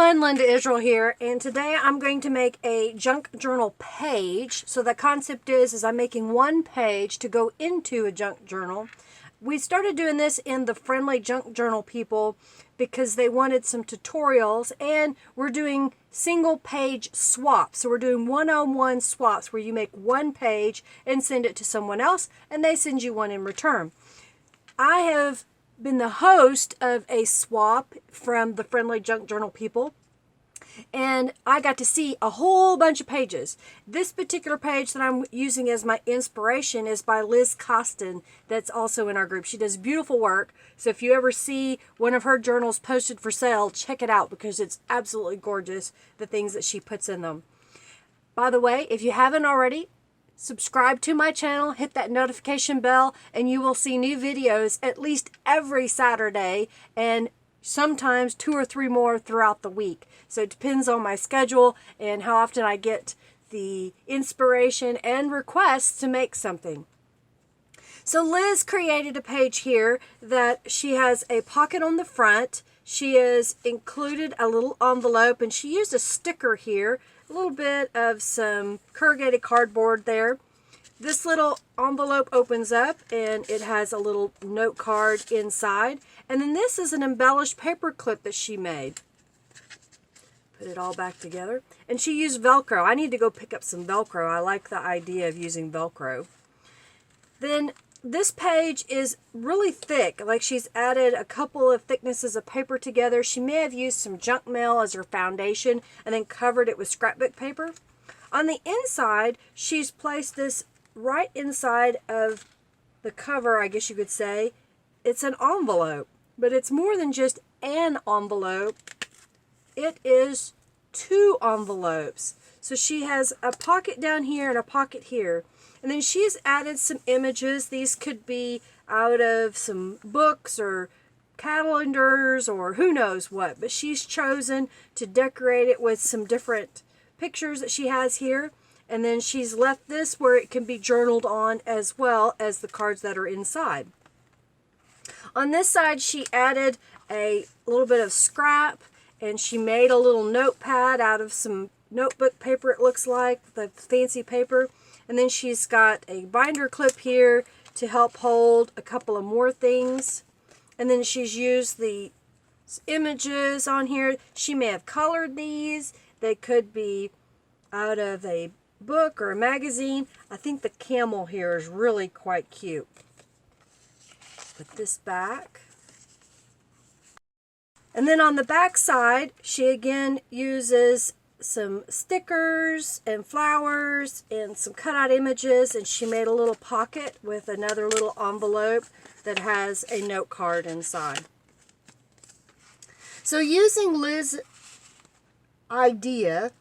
everyone, Linda Israel here, and today I'm going to make a junk journal page. So the concept is I'm making one page to go into a junk journal. We started doing this in the Friendly Junk Journal people because they wanted some tutorials, and we're doing single page swaps. So we're doing one-on-one swaps where you make one page and send it to someone else, and they send you one in return. I have been the host of a swap from the Friendly Junk Journal people, and I got to see a whole bunch of pages. This particular page that I'm using as my inspiration is by Liz Costin, that's also in our group. She does beautiful work, so if you ever see one of her journals posted for sale, check it out because it's absolutely gorgeous, the things that she puts in them. By the way, if you haven't already, subscribe to my channel, hit that notification bell, and you will see new videos at least every Saturday, and sometimes 2 or 3 more throughout the week. So it depends on my schedule and how often I get the inspiration and requests to make something. So Liz created a page here that she has a pocket on the front. She has included a little envelope, and she used a sticker here, a little bit of some corrugated cardboard there. This little envelope opens up and it has a little note card inside. And then this is an embellished paper clip that she made. Put it all back together. And she used Velcro. I need to go pick up some Velcro. I like the idea of using Velcro. Then this page is really thick, like she's added a couple of thicknesses of paper together. She may have used some junk mail as her foundation and then covered it with scrapbook paper. On the inside, she's placed this right inside of the cover, I guess you could say. It's an envelope, but it's more than just an envelope. It is 2 envelopes. So she has a pocket down here and a pocket here. And then she's added some images. These could be out of some books or calendars or who knows what. But she's chosen to decorate it with some different pictures that she has here. And then she's left this where it can be journaled on as well as the cards that are inside. On this side, she added a little bit of scrap, and she made a little notepad out of some notebook paper, it looks like, the fancy paper. And then she's got a binder clip here to help hold a couple of more things. And then she's used the images on here. She may have colored these. They could be out of a book or a magazine. I think the camel here is really quite cute. Put this back. And then on the back side, she again uses some stickers and flowers and some cutout images, and she made a little pocket with another little envelope that has a note card inside. So using Liz's idea,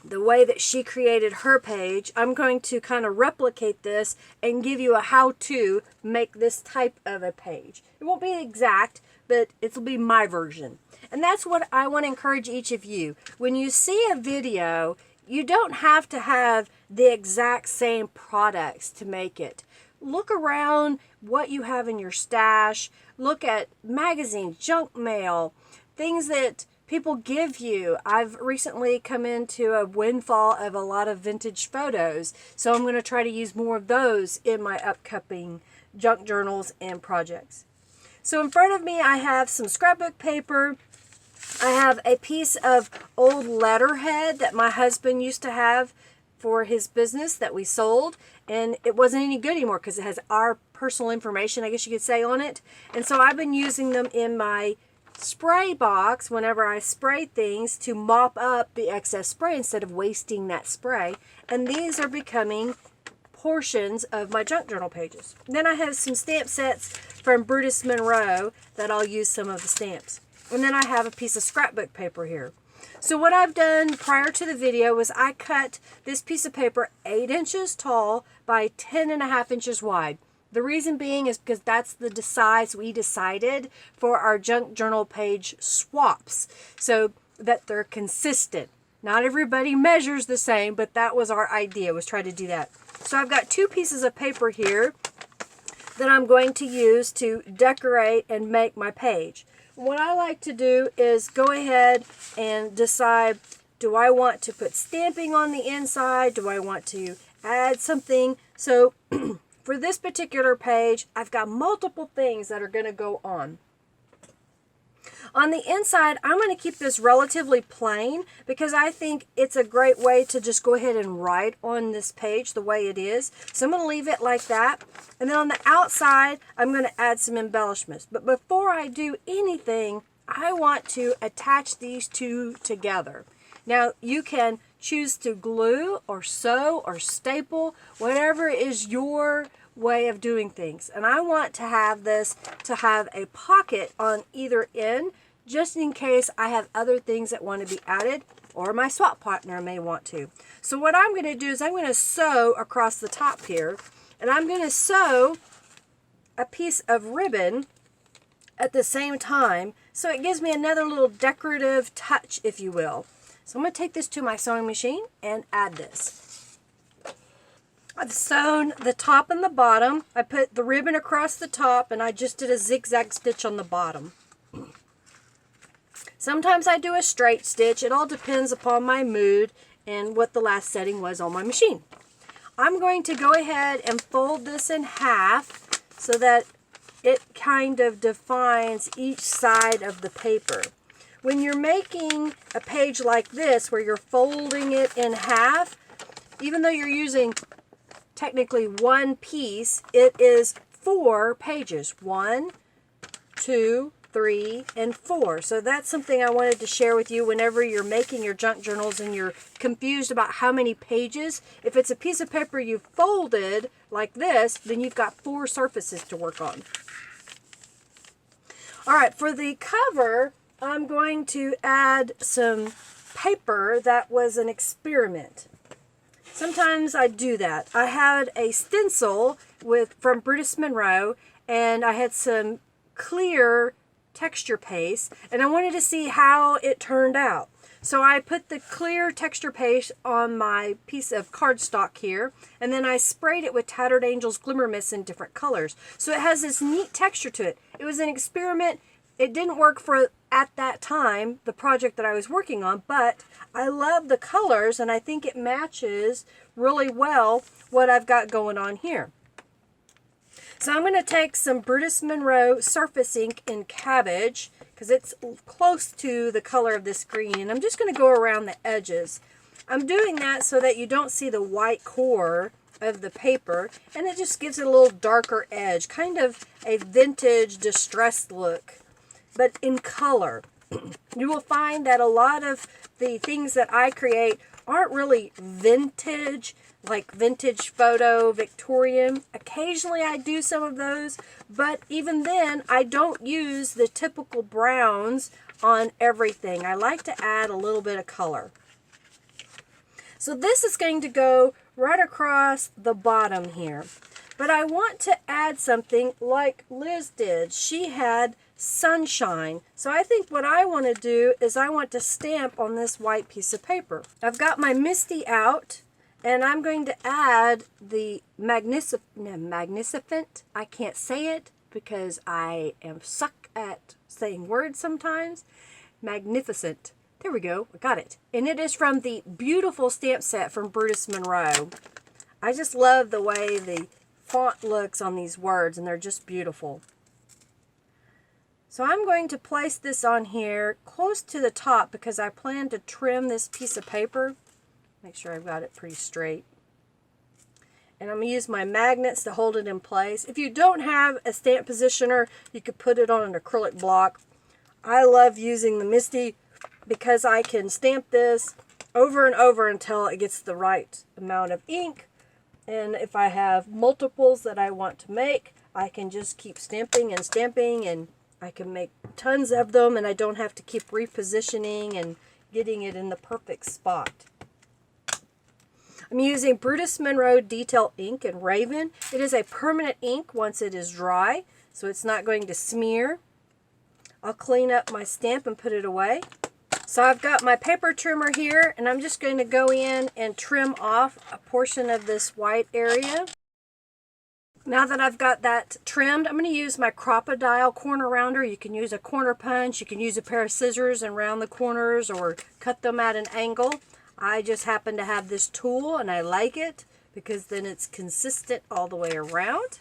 the way that she created her page, I'm going to kind of replicate this and give you a how-to make this type of a page. It won't be exact, but it'll be my version. And that's what I want to encourage each of you. When you see a video, you don't have to have the exact same products to make it. Look around what you have in your stash. Look at magazines, junk mail, things that people give you. I've recently come into a windfall of a lot of vintage photos, so I'm going to try to use more of those in my upcoming junk journals and projects. So in front of me, I have some scrapbook paper. I have a piece of old letterhead that my husband used to have for his business that we sold, and it wasn't any good anymore because it has our personal information, I guess you could say, on it. And so I've been using them in my spray box whenever I spray things to mop up the excess spray instead of wasting that spray. And these are becoming portions of my junk journal pages. Then I have some stamp sets from Brutus Monroe that I'll use some of the stamps. And then I have a piece of scrapbook paper here. So what I've done prior to the video was I cut this piece of paper 8 inches tall by 10.5 inches wide. The reason being is because that's the size we decided for our junk journal page swaps, so that they're consistent. Not everybody measures the same, but that was our idea, was try to do that. So I've got 2 pieces of paper here that I'm going to use to decorate and make my page. What I like to do is go ahead and decide, do I want to put stamping on the inside? Do I want to add something? So for this particular page, I've got multiple things that are going to go on. On the inside, I'm going to keep this relatively plain because I think it's a great way to just go ahead and write on this page the way it is. So I'm going to leave it like that. And then on the outside, I'm going to add some embellishments. But before I do anything, I want to attach these two together. Now, you can choose to glue or sew or staple, whatever is your way of doing things. And I want to have this to have a pocket on either end, just in case I have other things that want to be added, or my swap partner may want to. So what I'm going to do is I'm going to sew across the top here, and I'm going to sew a piece of ribbon at the same time, so it gives me another little decorative touch, if you will. So I'm going to take this to my sewing machine and add this. I've sewn the top and the bottom. I put the ribbon across the top, and I just did a zigzag stitch on the bottom. Sometimes I do a straight stitch. It all depends upon my mood and what the last setting was on my machine. I'm going to go ahead and fold this in half so that it kind of defines each side of the paper. When you're making a page like this where you're folding it in half, even though you're using technically one piece, it is 4 pages. 1, 2, 3, and 4. So that's something I wanted to share with you whenever you're making your junk journals and you're confused about how many pages. If it's a piece of paper you folded like this, then you've got 4 surfaces to work on. All right, for the cover, I'm going to add some paper that was an experiment. Sometimes I do that. I had a stencil from Brutus Monroe, and I had some clear texture paste, and I wanted to see how it turned out. So I put the clear texture paste on my piece of cardstock here, and then I sprayed it with Tattered Angels Glimmer Mists in different colors. So it has this neat texture to it. It was an experiment. It didn't work for, at that time, the project that I was working on, but I love the colors, and I think it matches really well what I've got going on here. So I'm going to take some Brutus Monroe Surface Ink in Cabbage, because it's close to the color of this green, and I'm just going to go around the edges. I'm doing that so that you don't see the white core of the paper, and it just gives it a little darker edge, kind of a vintage distressed look, but in color. You will find that a lot of the things that I create aren't really vintage, like vintage photo, Victorian. Occasionally I do some of those, but even then I don't use the typical browns on everything. I like to add a little bit of color. So this is going to go right across the bottom here. But I want to add something like Liz did. She had sunshine. So I think what I want to do is I want to stamp on this white piece of paper. I've got my Misty out, and I'm going to add the magnificent. I can't say it because I am suck at saying words sometimes. Magnificent. There we go. I got it. And it is from the beautiful stamp set from Brutus Monroe. I just love the way the font looks on these words, and they're just beautiful. So I'm going to place this on here close to the top because I plan to trim this piece of paper. Make sure I've got it pretty straight. And I'm going to use my magnets to hold it in place. If you don't have a stamp positioner, you could put it on an acrylic block. I love using the Misty because I can stamp this over and over until it gets the right amount of ink. And if I have multiples that I want to make, I can just keep stamping, and I can make tons of them, and I don't have to keep repositioning and getting it in the perfect spot. I'm using Brutus Monroe Detail Ink in Raven. It is a permanent ink once it is dry, so it's not going to smear. I'll clean up my stamp and put it away. So I've got my paper trimmer here, and I'm just going to go in and trim off a portion of this white area. Now that I've got that trimmed, I'm going to use my crocodile corner rounder. You can use a corner punch, you can use a pair of scissors and round the corners or cut them at an angle. I just happen to have this tool and I like it because then it's consistent all the way around.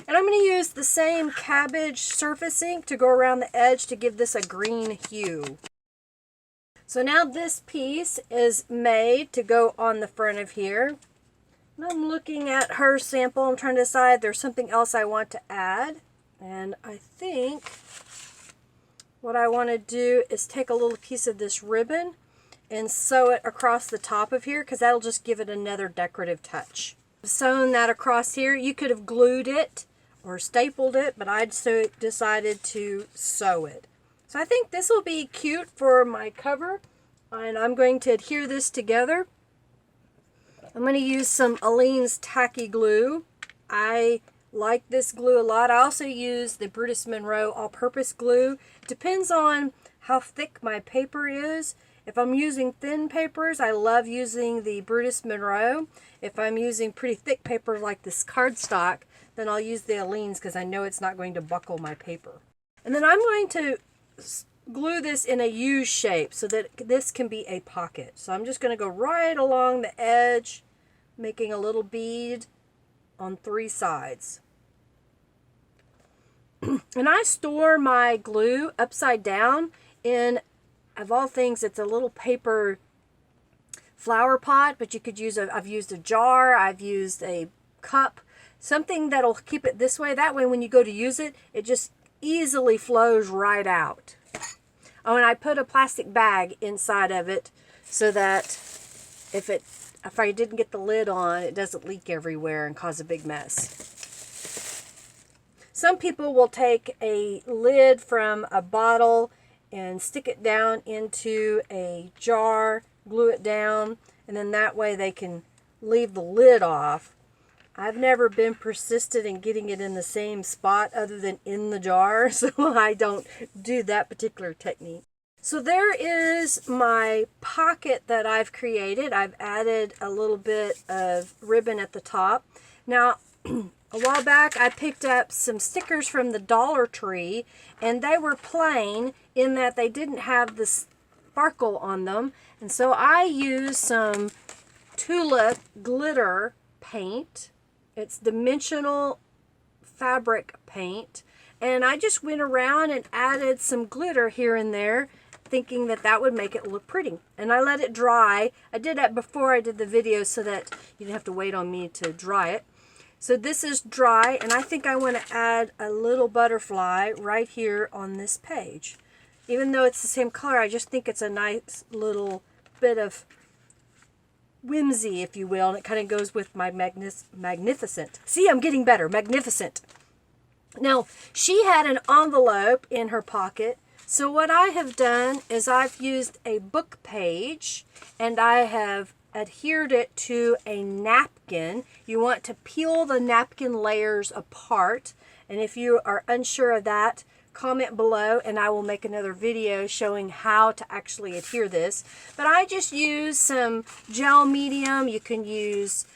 And I'm going to use the same cabbage surface ink to go around the edge to give this a green hue. So now this piece is made to go on the front of here. And I'm looking at her sample. I'm trying to decide if there's something else I want to add. And I think what I want to do is take a little piece of this ribbon and sew it across the top of here because that'll just give it another decorative touch. I've sewn that across here. You could have glued it or stapled it, but I decided to sew it. So I think this will be cute for my cover, and I'm going to adhere this together. I'm going to use some Aleene's tacky glue. I like this glue a lot. I also use the Brutus Monroe all-purpose glue. Depends on how thick my paper is. If I'm using thin papers, I love using the Brutus Monroe. If I'm using pretty thick paper like this cardstock, then I'll use the Aleene's because I know it's not going to buckle my paper. And then I'm going to glue this in a U shape so that this can be a pocket. So I'm just going to go right along the edge, making a little bead on 3 sides. And I store my glue upside down in, of all things, it's a little paper flower pot, but you could use I've used a jar, I've used a cup, something that'll keep it this way. That way when you go to use it, it just easily flows right out. Oh, and I put a plastic bag inside of it so that if I didn't get the lid on, it doesn't leak everywhere and cause a big mess. Some people will take a lid from a bottle and stick it down into a jar, glue it down, and then that way they can leave the lid off. I've never been persistent in getting it in the same spot other than in the jar, so I don't do that particular technique. So there is my pocket that I've created. I've added a little bit of ribbon at the top. Now, a while back I picked up some stickers from the Dollar Tree, and they were plain in that they didn't have the sparkle on them. And so I used some Tulip glitter paint. It's dimensional fabric paint, and I just went around and added some glitter here and there, thinking that that would make it look pretty. And I let it dry. I did that before I did the video so that you didn't have to wait on me to dry it. So this is dry, and I think I want to add a little butterfly right here on this page. Even though it's the same color, I just think it's a nice little bit of whimsy, if you will, and it kind of goes with my magnificent. See, I'm getting better. Magnificent. Now, she had an envelope in her pocket, so what I have done is I've used a book page, and I have adhered it to a napkin. You want to peel the napkin layers apart, and if you are unsure of that, comment below and I will make another video showing how to actually adhere this. But I just use some gel medium. You can use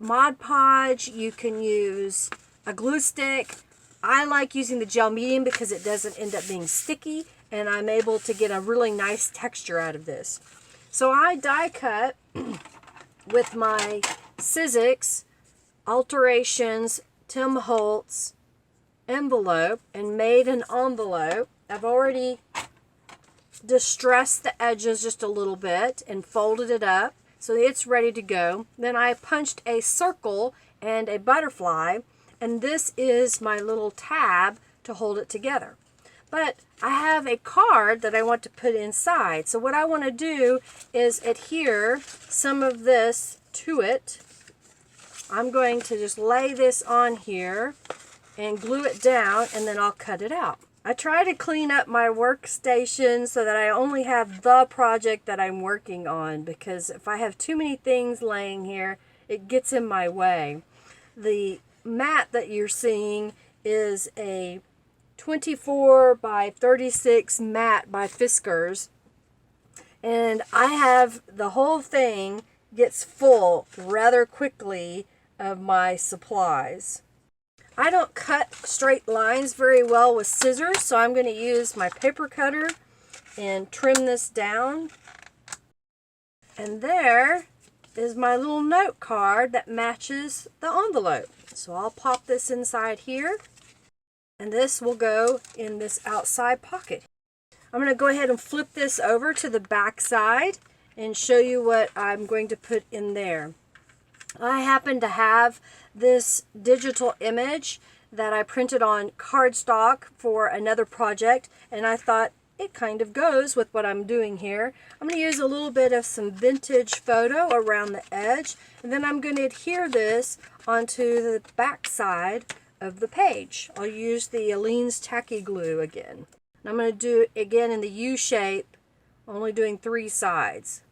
Mod Podge, you can use a glue stick. I like using the gel medium because it doesn't end up being sticky, and I'm able to get a really nice texture out of this. So I die cut with my Sizzix Alterations Tim Holtz envelope and made an envelope. I've already distressed the edges just a little bit and folded it up so it's ready to go. Then I punched a circle and a butterfly, and this is my little tab to hold it together. But I have a card that I want to put inside. So what I want to do is adhere some of this to it. I'm going to just lay this on here and glue it down, and then I'll cut it out. I try to clean up my workstation so that I only have the project that I'm working on, because if I have too many things laying here, it gets in my way. The mat that you're seeing is a 24 by 36 mat by Fiskars, and I have the whole thing gets full rather quickly of my supplies. I don't cut straight lines very well with scissors, so I'm going to use my paper cutter and trim this down. And there is my little note card that matches the envelope. So I'll pop this inside here, and this will go in this outside pocket. I'm going to go ahead and flip this over to the back side and show you what I'm going to put in there. I happen to have this digital image that I printed on cardstock for another project, and I thought it kind of goes with what I'm doing here. I'm going to use a little bit of some vintage photo around the edge, and then I'm going to adhere this onto the back side of the page. I'll use the Aleene's tacky glue again. And I'm going to do it again in the U shape, only doing 3 sides.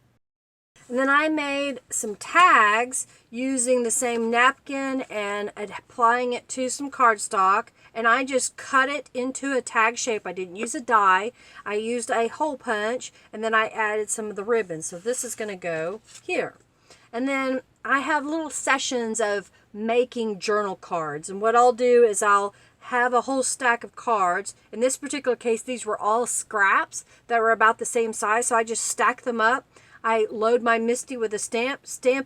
And then I made some tags using the same napkin and applying it to some cardstock, and I just cut it into a tag shape. I didn't use a die. I used a hole punch, and then I added some of the ribbons. So this is going to go here. And then I have little sessions of making journal cards, and what I'll do is I'll have a whole stack of cards. In this particular case, these were all scraps that were about the same size, so I just stack them up. I load my Misty with a stamp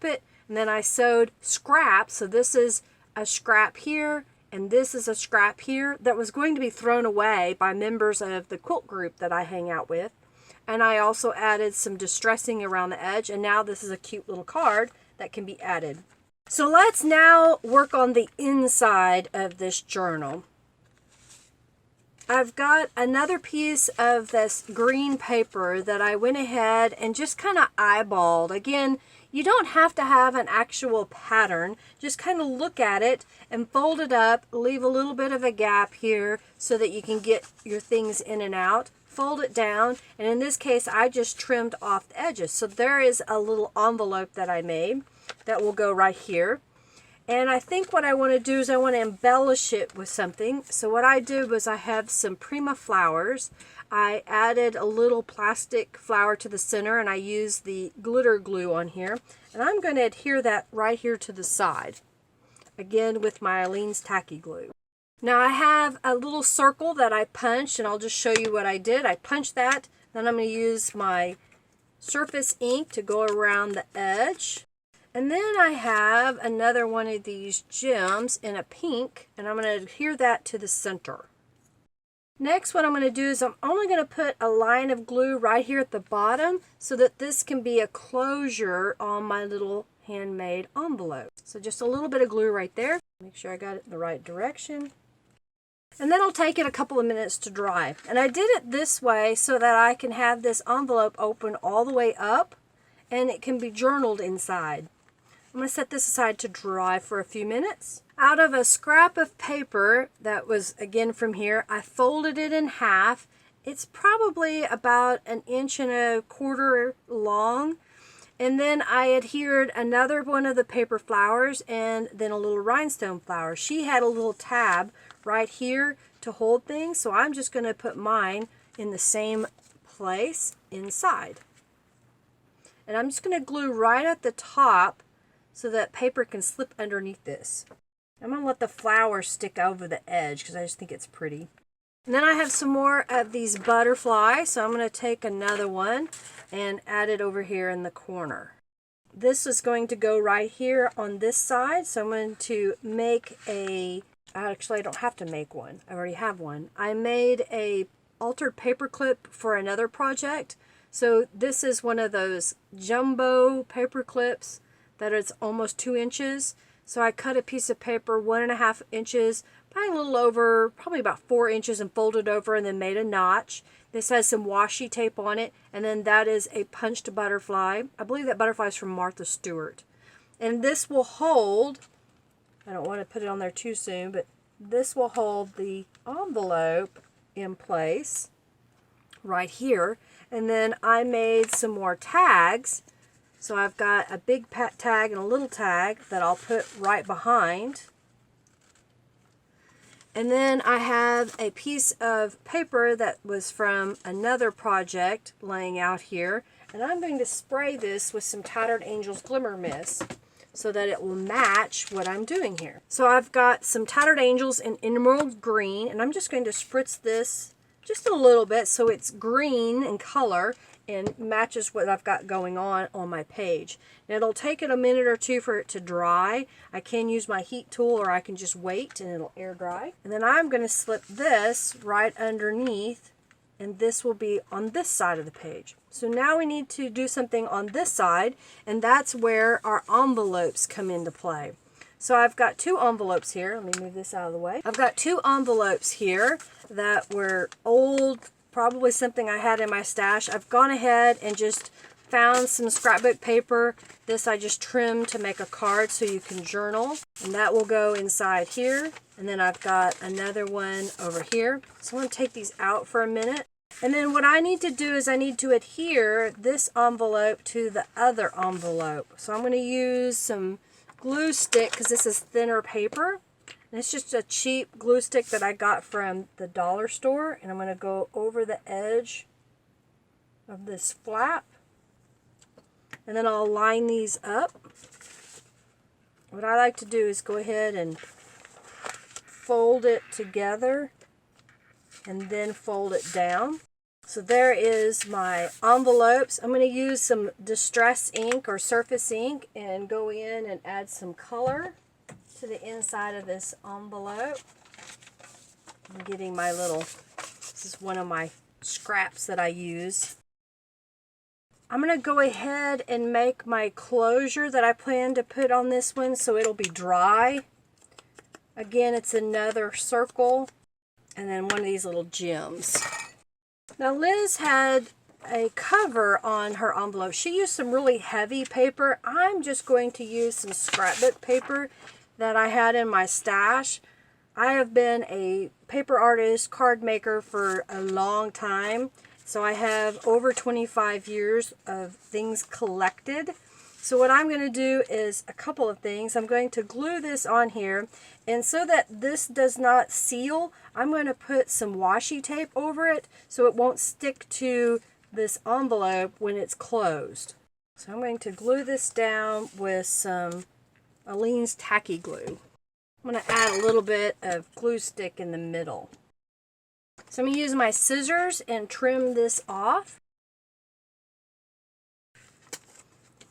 it, and then I sewed scraps. So this is a scrap here, and this is a scrap here that was going to be thrown away by members of the quilt group that I hang out with. And I also added some distressing around the edge, and now this is a cute little card that can be added. So let's now work on the inside of this journal. I've got another piece of this green paper that I went ahead and just kind of eyeballed. Again, you don't have to have an actual pattern. Just kind of look at it and fold it up, leave a little bit of a gap here so that you can get your things in and out. Fold it down, and in this case, I just trimmed off the edges. So there is a little envelope that I made that will go right here. And I think what I want to do is I want to embellish it with something. So what I did was I have some Prima flowers. I added a little plastic flower to the center, and I used the glitter glue on here. And I'm going to adhere that right here to the side. Again with my Aleene's tacky glue. Now I have a little circle that I punched, and I'll just show you what I did. I punched that, then I'm going to use my surface ink to go around the edge. And then I have another one of these gems in a pink, and I'm going to adhere that to the center. Next, what I'm going to do is I'm only going to put a line of glue right here at the bottom so that this can be a closure on my little handmade envelope. So just a little bit of glue right there. Make sure I got it in the right direction. And then I'll take it a couple of minutes to dry. And I did it this way so that I can have this envelope open all the way up, and it can be journaled inside. I'm going to set this aside to dry for a few minutes. Out of a scrap of paper that was, again, from here, I folded it in half. It's probably about 1.25 inches long. And then I adhered another one of the paper flowers and then a little rhinestone flower. She had a little tab right here to hold things, so I'm just going to put mine in the same place inside. And I'm just going to glue right at the top so that paper can slip underneath this. I'm going to let the flower stick over the edge because I just think it's pretty. And then I have some more of these butterflies, so I'm going to take another one and add it over here in the corner. This is going to go right here on this side, so I'm going to make actually I don't have to make one, I already have one. I made a altered paper clip for another project, so this is one of those jumbo paper clips that is almost 2 inches. So I cut a piece of paper 1.5 inches, probably a little over, probably about 4 inches, and folded over and then made a notch. This has some washi tape on it, and then that is a punched butterfly. I believe that butterfly is from Martha Stewart. And this will hold, I don't want to put it on there too soon, but this will hold the envelope in place right here. And then I made some more tags. So I've got a big tag and a little tag that I'll put right behind. And then I have a piece of paper that was from another project laying out here. And I'm going to spray this with some Tattered Angels Glimmer Mists. so that it will match what I'm doing here. So I've got some Tattered Angels in Emerald Green, and I'm just going to spritz this just a little bit so it's green in color and matches what I've got going on my page. Now it'll take it a minute or two for it to dry. I can use my heat tool, or I can just wait and it'll air dry. And then I'm going to slip this right underneath, and this will be on this side of the page. So now we need to do something on this side, and that's where our envelopes come into play. So I've got two envelopes here. Let me move this out of the way. I've got two envelopes here that were old, probably something I had in my stash. I've gone ahead and just found some scrapbook paper. This I just trimmed to make a card so you can journal, and that will go inside here. And then I've got another one over here. So I'm going to take these out for a minute. And then what I need to do is I need to adhere this envelope to the other envelope. So I'm going to use some glue stick, because this is thinner paper. And it's just a cheap glue stick that I got from the dollar store. And I'm going to go over the edge of this flap. And then I'll line these up. What I like to do is go ahead and fold it together and then fold it down. So there is my envelopes. I'm going to use some distress ink or surface ink and go in and add some color to the inside of this envelope. I'm getting my little, this is one of my scraps that I use. I'm going to go ahead and make my closure that I plan to put on this one so it'll be dry. Again, it's another circle and then one of these little gems. Now Liz had a cover on her envelope. She used some really heavy paper. I'm just going to use some scrapbook paper that I had in my stash. I have been a paper artist, card maker for a long time. So I have over 25 years of things collected. So what I'm going to do is a couple of things. I'm going to glue this on here, and so that this does not seal, I'm going to put some washi tape over it so it won't stick to this envelope when it's closed. So I'm going to glue this down with some Aleene's Tacky Glue. I'm going to add a little bit of glue stick in the middle. So I'm going to use my scissors and trim this off.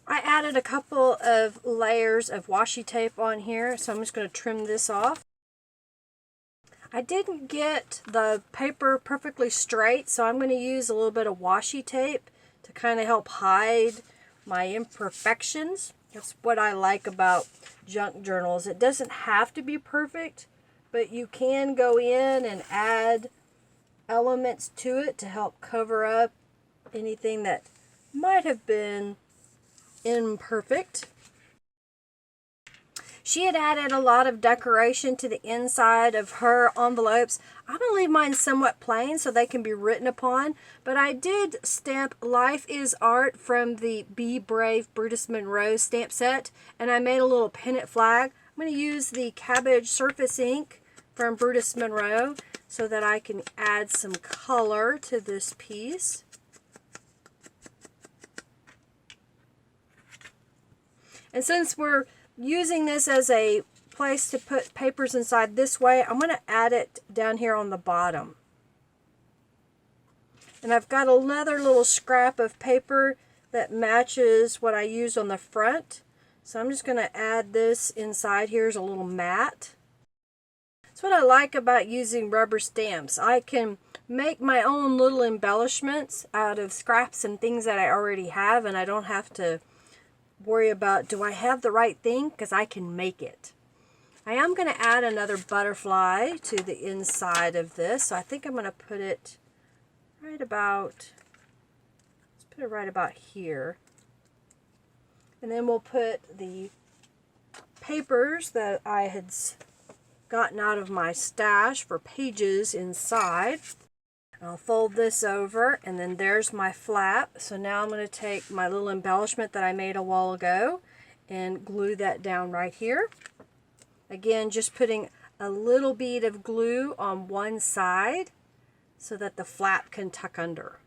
I added a couple of layers of washi tape on here, so I'm just going to trim this off. I didn't get the paper perfectly straight, so I'm going to use a little bit of washi tape to kind of help hide my imperfections. That's what I like about junk journals. It doesn't have to be perfect, but you can go in and add elements to it to help cover up anything that might have been imperfect. She had added a lot of decoration to the inside of her envelopes. I'm going to leave mine somewhat plain so they can be written upon, but I did stamp Life is Art from the Be Brave Brutus Monroe stamp set, and I made a little pennant flag. I'm going to use the Cabbage Surface Ink from Brutus Monroe so that I can add some color to this piece. And since we're using this as a place to put papers inside this way, I'm going to add it down here on the bottom. And I've got another little scrap of paper that matches what I used on the front. So I'm just going to add this inside here as a little mat. That's what I like about using rubber stamps. I can make my own little embellishments out of scraps and things that I already have, and I don't have to worry about, do I have the right thing? Because I can make it. I am going to add another butterfly to the inside of this. So I think I'm going to put it right about, let's put it right about here. And then we'll put the papers that I had gotten out of my stash for pages inside. I'll fold this over, and then there's my flap. So now I'm going to take my little embellishment that I made a while ago and glue that down right here. Again, just putting a little bead of glue on one side so that the flap can tuck under.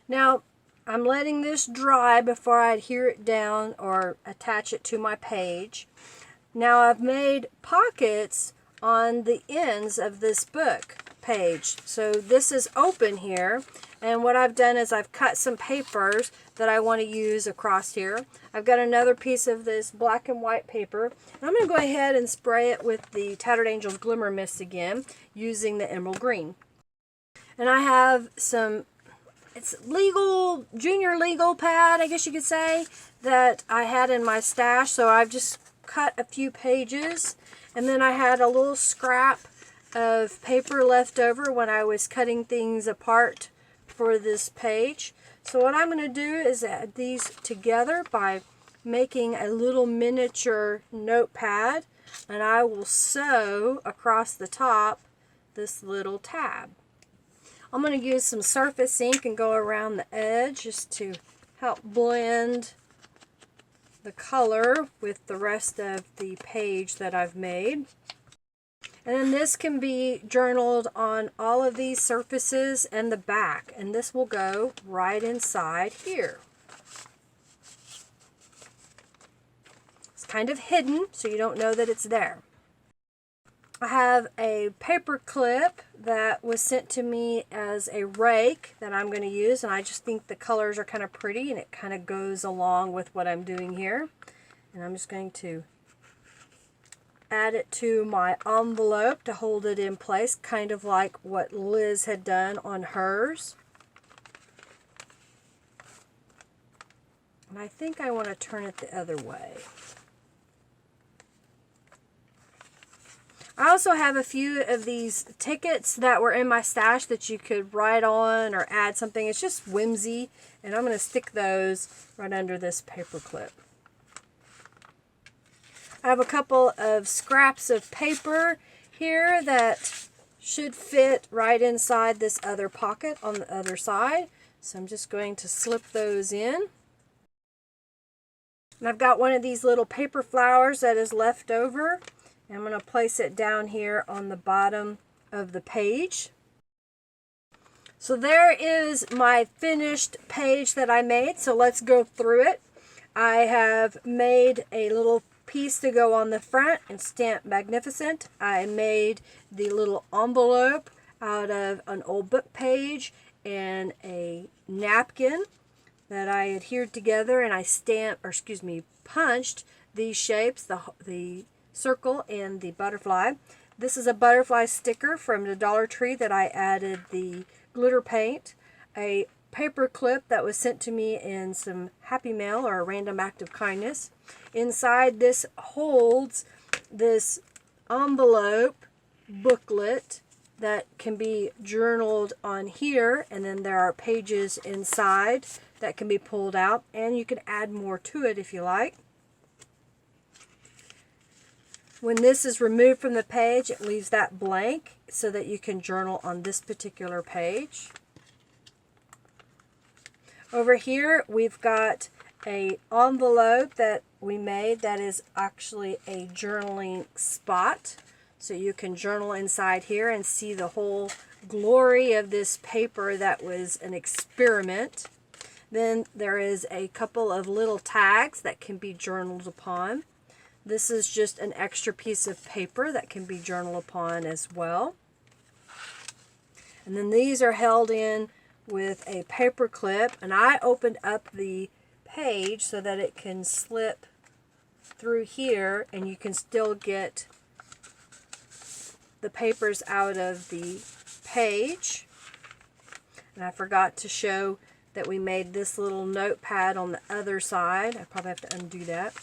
Now, I'm letting this dry before I adhere it down or attach it to my page. Now I've made pockets on the ends of this book page. So this is open here, and what I've done is I've cut some papers that I want to use across here. I've got another piece of this black and white paper, and I'm going to go ahead and spray it with the Tattered Angels Glimmer Mists again, using the emerald green. And I have some, it's legal, junior legal pad, I guess you could say, that I had in my stash. So I've just cut a few pages, and then I had a little scrap of paper left over when I was cutting things apart for this page. So what I'm going to do is add these together by making a little miniature notepad, and I will sew across the top this little tab. I'm going to use some surface ink and go around the edge just to help blend the color with the rest of the page that I've made. And then this can be journaled on all of these surfaces and the back, and this will go right inside here. It's kind of hidden, so you don't know that it's there. I have a paper clip that was sent to me as a rake that I'm going to use, and I just think the colors are kind of pretty and it kind of goes along with what I'm doing here. And I'm just going to add it to my envelope to hold it in place, kind of like what Liz had done on hers. And I think I want to turn it the other way. I also have a few of these tickets that were in my stash that you could write on or add something. It's just whimsy, and I'm going to stick those right under this paper clip. I have a couple of scraps of paper here that should fit right inside this other pocket on the other side. So I'm just going to slip those in. And I've got one of these little paper flowers that is left over. I'm going to place it down here on the bottom of the page. So there is my finished page that I made. So let's go through it. I have made a little piece to go on the front and stamp magnificent. I made the little envelope out of an old book page and a napkin that I adhered together, and I punched these shapes, the circle and the butterfly. This is a butterfly sticker from the Dollar Tree that I added the glitter paint. A paper clip that was sent to me in some Happy Mail or a random act of kindness. Inside this holds this envelope booklet that can be journaled on here, and then there are pages inside that can be pulled out, and you can add more to it if you like. When this is removed from the page, it leaves that blank so that you can journal on this particular page. Over here, we've got an envelope that we made that is actually a journaling spot. So you can journal inside here and see the whole glory of this paper that was an experiment. Then there is a couple of little tags that can be journaled upon. This is just an extra piece of paper that can be journaled upon as well. And then these are held in with a paper clip, and I opened up the page so that it can slip through here and you can still get the papers out of the page. And I forgot to show that we made this little notepad on the other side. I probably have to undo that.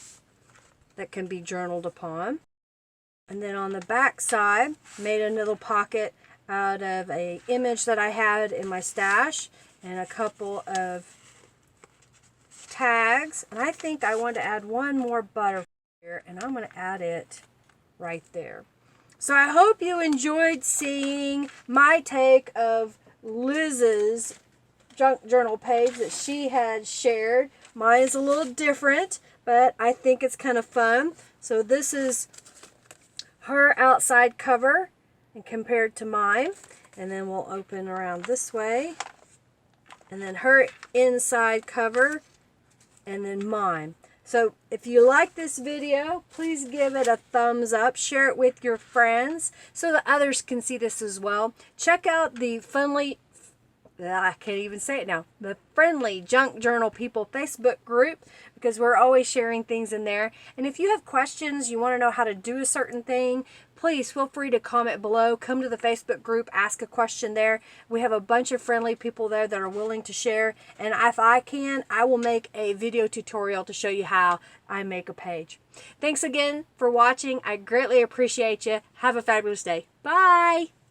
That can be journaled upon. And then on the back side, made a little pocket out of an image that I had in my stash and a couple of tags. And I think I want to add one more butterfly here, and I'm going to add it right there. So I hope you enjoyed seeing my take of Liz's junk journal page that she had shared. Mine is a little different, but I think it's kind of fun. So this is her outside cover and compared to mine. And then we'll open around this way and then her inside cover, and then mine. So if you like this video, please give it a thumbs up. Share it with your friends so that others can see this as well. Check out the I can't even say it now. The Friendly Junk Journal People Facebook group, because we're always sharing things in there. And if you have questions, you want to know how to do a certain thing, please feel free to comment below. Come to the Facebook group, ask a question there. We have a bunch of friendly people there that are willing to share. And if I can, I will make a video tutorial to show you how I make a page. Thanks again for watching. I greatly appreciate you. Have a fabulous day. Bye.